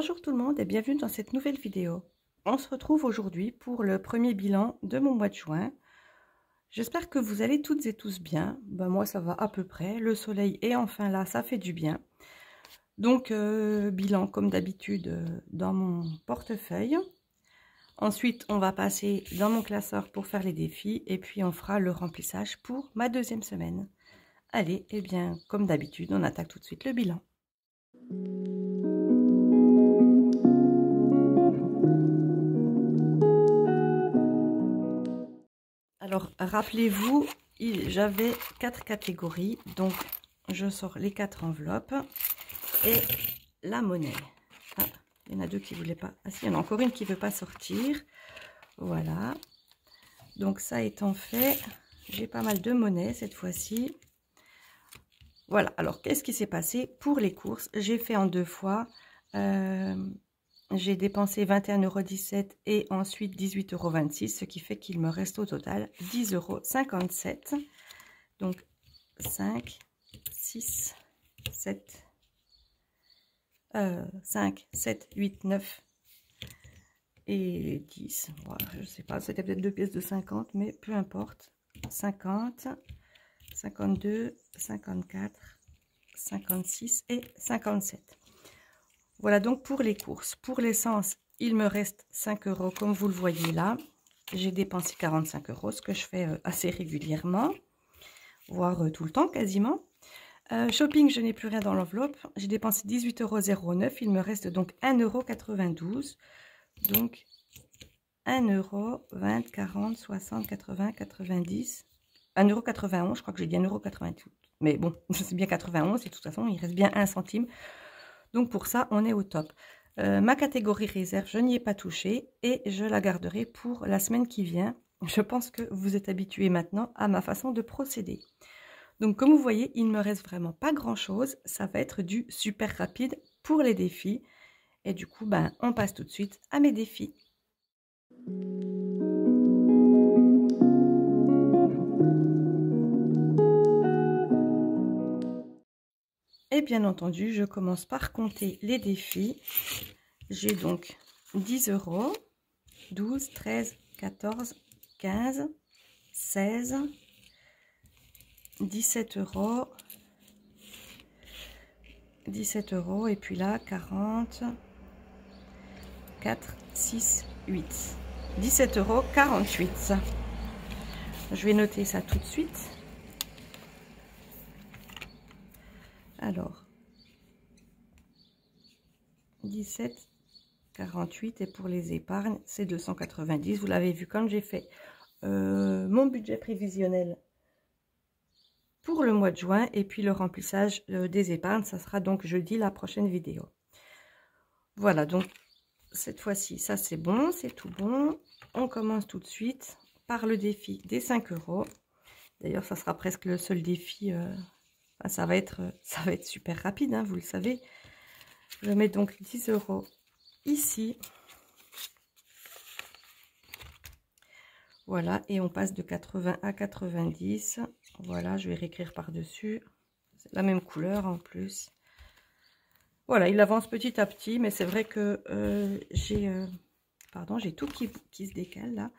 Bonjour tout le monde et bienvenue dans cette nouvelle vidéo. On se retrouve aujourd'hui pour le premier bilan de mon mois de juin. J'espère que vous allez toutes et tous bien. Moi ça va à peu près, le soleil est enfin là, ça fait du bien. Donc bilan comme d'habitude dans mon portefeuille. Ensuite on va passer dans mon classeur pour faire les défis et puis on fera le remplissage pour ma deuxième semaine. Allez, et bien comme d'habitude on attaque tout de suite le bilan. Alors, rappelez-vous, j'avais 4 catégories, donc je sors les 4 enveloppes et la monnaie. Ah, il y en a deux qui ne voulaient pas. Ah si, il y en a encore une qui ne veut pas sortir. Voilà. Donc ça étant fait, j'ai pas mal de monnaie cette fois-ci. Voilà, alors qu'est-ce qui s'est passé pour les courses? J'ai fait en deux fois. J'ai dépensé 21,17 € et ensuite 18,26 €, ce qui fait qu'il me reste au total 10,57 €. Donc 5, 6, 7, 5, 7, 8, 9 et 10. Voilà, je ne sais pas, c'était peut-être deux pièces de 50, mais peu importe. 50, 52, 54, 56 et 57. Voilà donc pour les courses. Pour l'essence, il me reste 5 € comme vous le voyez là. J'ai dépensé 45 €, ce que je fais assez régulièrement, voire tout le temps quasiment. Shopping, je n'ai plus rien dans l'enveloppe. J'ai dépensé 18,09 €. Il me reste donc 1,92 €. Donc 1 €, 20, 40, 60, 80, 90, 1,91 €. Je crois que j'ai dit 1,88 €. Mais bon, c'est bien 91 et de toute façon, il reste bien 1 centime. Donc pour ça, on est au top. Ma catégorie réserve, je n'y ai pas touché et je la garderai pour la semaine qui vient. Je pense que vous êtes habitués maintenant à ma façon de procéder. Donc comme vous voyez, il ne me reste vraiment pas grand-chose. Ça va être du super rapide pour les défis. Et du coup, on passe tout de suite à mes défis. Et bien entendu, je commence par compter les défis. J'ai donc 10 €, 12, 13, 14, 15, 16, 17 €, 17 € et puis là 40, 4, 6, 8, 17,48 €. Je vais noter ça tout de suite. Alors 17,48 et pour les épargnes c'est 290. Vous l'avez vu quand j'ai fait mon budget prévisionnel pour le mois de juin et puis le remplissage des épargnes, ça sera donc jeudi la prochaine vidéo. Voilà, donc cette fois-ci ça c'est bon, c'est tout bon. On commence tout de suite par le défi des 5 €. D'ailleurs ça sera presque le seul défi, ça va être super rapide, hein, vous le savez. Je mets donc 10 € ici. Voilà, et on passe de 80 à 90. Voilà, je vais réécrire par-dessus. C'est la même couleur en plus. Voilà, il avance petit à petit, mais c'est vrai que j'ai tout qui se décale là.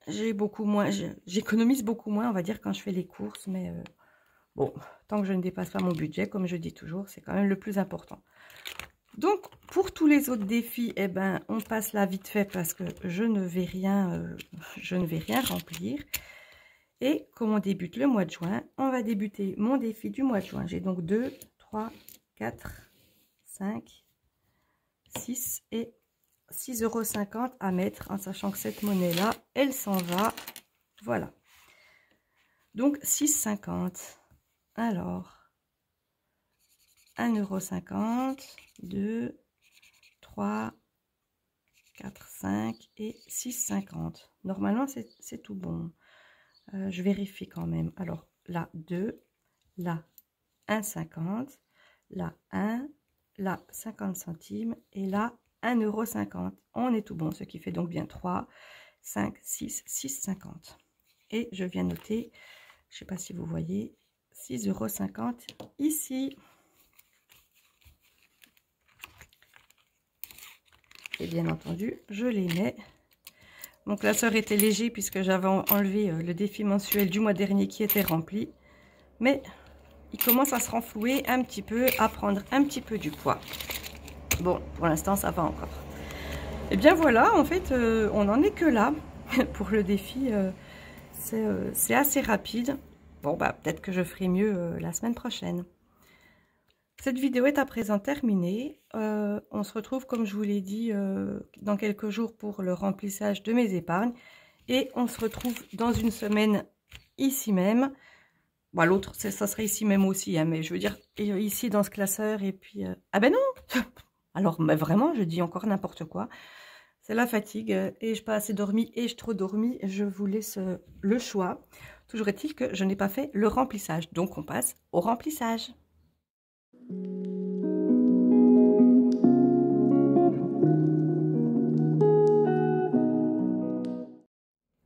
J'ai beaucoup moins, j'économise beaucoup moins, on va dire, quand je fais les courses, mais bon, tant que je ne dépasse pas mon budget, comme je dis toujours, c'est quand même le plus important. Donc, pour tous les autres défis, eh ben, on passe là vite fait parce que je ne vais rien remplir. Et comme on débute le mois de juin, on va débuter mon défi du mois de juin. J'ai donc 2, 3, 4, 5, 6 et 6,50 € à mettre, en sachant que cette monnaie-là, elle s'en va. Voilà. Donc, 6,50 €. Alors, 1,50 €, 2, 3, 4, 5 et 6,50 €. Normalement, c'est tout bon. Je vérifie quand même. Alors, là, 2, là, 1,50, là, 1, là, 50 centimes et là, 1,50 €. On est tout bon, ce qui fait donc bien 3, 5, 6, 6,50 €. Et je viens noter, je ne sais pas si vous voyez, 6,50 € ici. et bien entendu, je les mets. Mon classeur était léger puisque j'avais enlevé le défi mensuel du mois dernier qui était rempli. Mais il commence à se renflouer un petit peu, à prendre un petit peu du poids. Bon, pour l'instant, ça va encore. Et bien voilà, en fait, on n'en est que là pour le défi. C'est assez rapide. Bon, bah peut-être que je ferai mieux la semaine prochaine. Cette vidéo est à présent terminée. On se retrouve, comme je vous l'ai dit, dans quelques jours pour le remplissage de mes épargnes. Et on se retrouve dans une semaine ici même. Bon, l'autre, ça serait ici même aussi, hein, mais je veux dire ici dans ce classeur. Et puis... Ah ben non. Alors, mais vraiment, je dis encore n'importe quoi. C'est la fatigue. Et je n'ai pas assez dormi et je trop dormi. Je vous laisse le choix. Toujours est-il que je n'ai pas fait le remplissage. Donc, on passe au remplissage.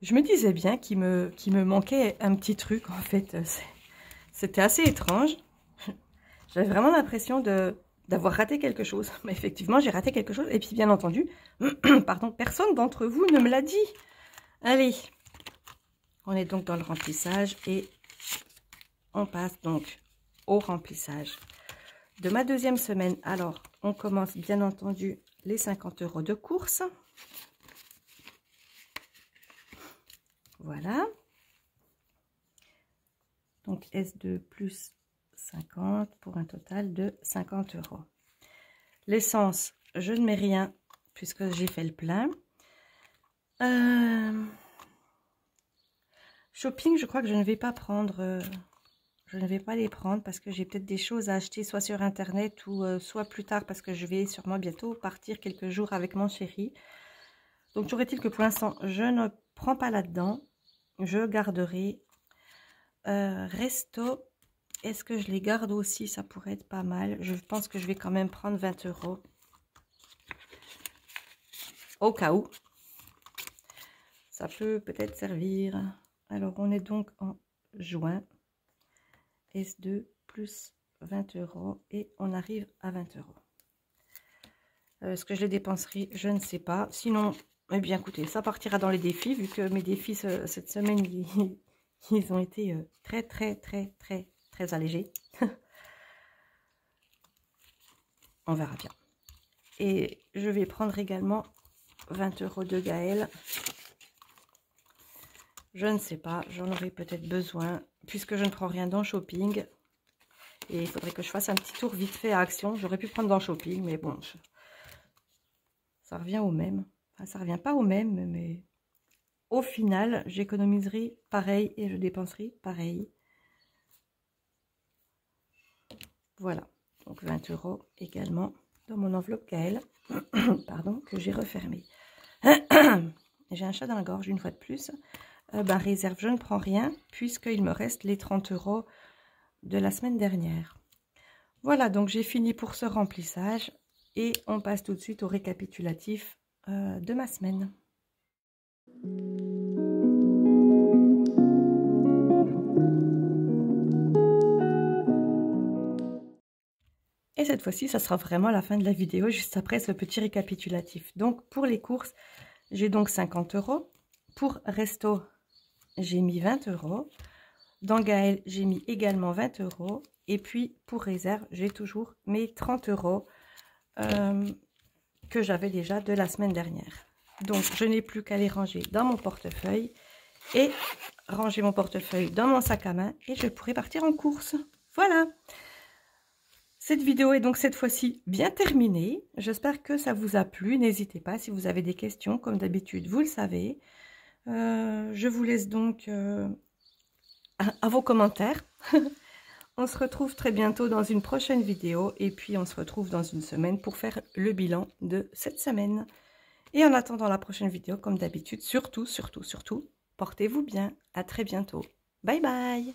Je me disais bien qu'il me manquait un petit truc, en fait. C'était assez étrange. J'avais vraiment l'impression d'avoir raté quelque chose. Mais effectivement, j'ai raté quelque chose. Et puis, bien entendu, pardon, personne d'entre vous ne me l'a dit. Allez, on est donc dans le remplissage et on passe donc au remplissage de ma deuxième semaine. Alors, on commence bien entendu les 50 € de course. Voilà. Donc, S2 plus 50 pour un total de 50 €. L'essence, je ne mets rien puisque j'ai fait le plein. Shopping, je crois que je ne vais pas prendre... je ne vais pas les prendre parce que j'ai peut-être des choses à acheter soit sur internet ou soit plus tard parce que je vais sûrement bientôt partir quelques jours avec mon chéri. Donc, toujours est-il que pour l'instant, je ne prends pas là-dedans. Je garderai resto. Est-ce que je les garde aussi? Ça pourrait être pas mal. Je pense que je vais quand même prendre 20 € au cas où. Ça peut peut-être servir. Alors, on est donc en juin. S2 plus 20 € et on arrive à 20 €. Est-ce que je les dépenserai? Je ne sais pas. Sinon, eh bien écoutez, ça partira dans les défis vu que mes défis cette semaine, ils ont été très allégés. On verra bien. Et je vais prendre également 20 € de Gaël. Je ne sais pas, j'en aurai peut-être besoin puisque je ne prends rien dans shopping. Et il faudrait que je fasse un petit tour vite fait à Action. J'aurais pu prendre dans shopping, mais bon, ça revient au même. Enfin, ça revient pas au même, mais au final, j'économiserai pareil et je dépenserai pareil. Voilà, donc 20 € également dans mon enveloppe Gaël, pardon, que j'ai refermée. J'ai un chat dans la gorge une fois de plus. Réserve, je ne prends rien puisqu'il me reste les 30 € de la semaine dernière. Voilà, donc j'ai fini pour ce remplissage et on passe tout de suite au récapitulatif de ma semaine. Et cette fois-ci, ça sera vraiment la fin de la vidéo, juste après ce petit récapitulatif. Donc, pour les courses, j'ai donc 50 €. Pour resto, j'ai mis 20 €. Dans Gaël, j'ai mis également 20 €. Et puis, pour réserve, j'ai toujours mes 30 € que j'avais déjà de la semaine dernière. Donc, je n'ai plus qu'à les ranger dans mon portefeuille et ranger mon portefeuille dans mon sac à main et je pourrai partir en course. Voilà! Cette vidéo est donc cette fois-ci bien terminée. J'espère que ça vous a plu. N'hésitez pas si vous avez des questions, comme d'habitude, vous le savez. Je vous laisse donc à vos commentaires. On se retrouve très bientôt dans une prochaine vidéo et puis on se retrouve dans une semaine pour faire le bilan de cette semaine. Et en attendant la prochaine vidéo, comme d'habitude, surtout, portez-vous bien. À très bientôt. Bye bye!